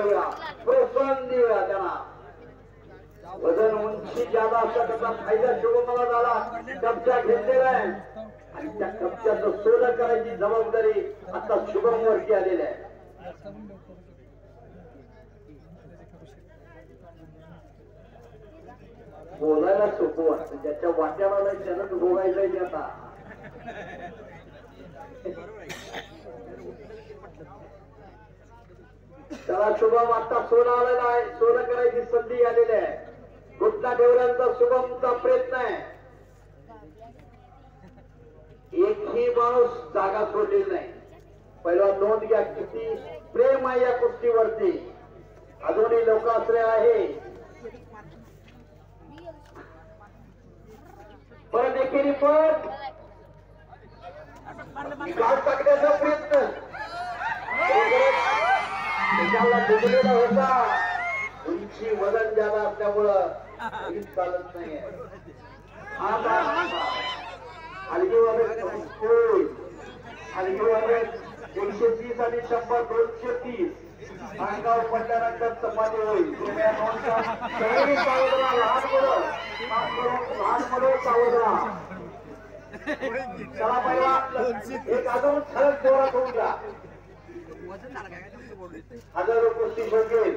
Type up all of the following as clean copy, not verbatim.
करूया, प्रोत्साहन देऊया त्यांना. वजन उंची ज्यादा असता त्याचा फायदा शुभमला झाला. कब्जा घेतलेला आहे आणि त्या कब्जाचं सोनं करायची जबाबदारी आता शुभम वरती आलेली आहे. बोलायला सोपं वाटतं, ज्याच्या वाट्याला त्यानंच भोगायचंय ते आता. त्याला शुभम आता सोनं आलेला आहे, सोनं करायची संधी आलेली आहे. घुटना ठेवण्याचा शुभमचा प्रयत्न आहे. एकही माणूस जागा सोडलेली नाही. पहिला नोंद घ्या किती प्रेम आहे या कुस्तीवरती. अजूनही लोकाश्रय आहे. परत एकेरी पट निकाल टाकण्याचा प्रयत्न त्याला दुबलेला होता. उंची वजन ज्यादा असल्यामुळं चालत नाहीये. हलगीवाले 130 आणि 100 230 अंगावर पडल्यानंतर चपाती होईल. लहान मुलं सावध राहा. चला पहिला एक अजून ठळक जोरात होऊन द्या. 1000 कुस्ती शोधेल.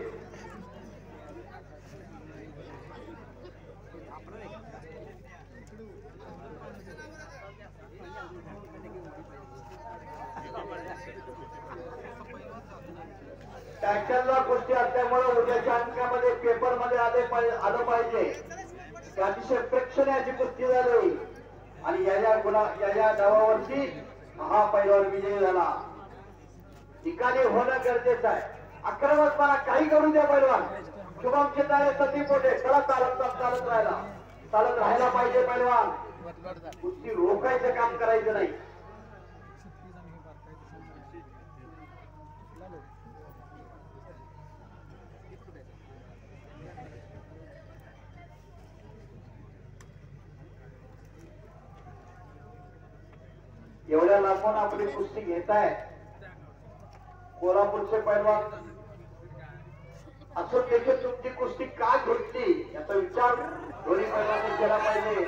टॅक्टरला कुस्ती असल्यामुळे उद्याच्या अंकामध्ये पेपर मध्ये आलं पाहिजे. अतिशय प्रेक्षणीय अशी कुस्ती झाली आणि या डावावरती हा पैलवान विजयी झाला. निकाली होणं गरजेचं आहे. आक्रमकपणा काही करू द्या पैलवान. शुभम चिताळे संदीप मोठे चला चालत राहायला पाहिजे पैलवान. कुस्ती रोखायचं काम करायचं नाही. एवढ्या लांबून आपली कुस्ती घेताय कोल्हापूरचे पैलवान असं देखील तुमची कुस्ती का घेतली याचा विचार दोन्ही पैलवानांनी केला पाहिजे.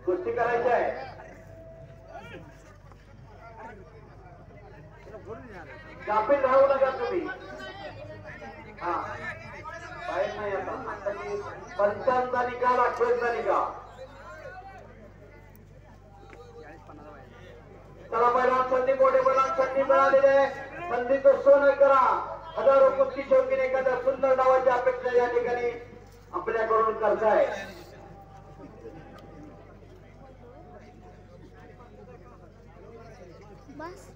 कुस्ती करायची आहे. कापील राहू नका तुम्ही. हा बाहेर नाही आता 55चा निकाल 28चा निकाल. चला पैलवान संधी मोठे पैलवान संधी मिळालेले संधीचं सोनं करा. 1000 कुस्ती शौकीन एखाद्या सुंदर डावाची अपेक्षा या ठिकाणी आपल्याकडून करताय. बस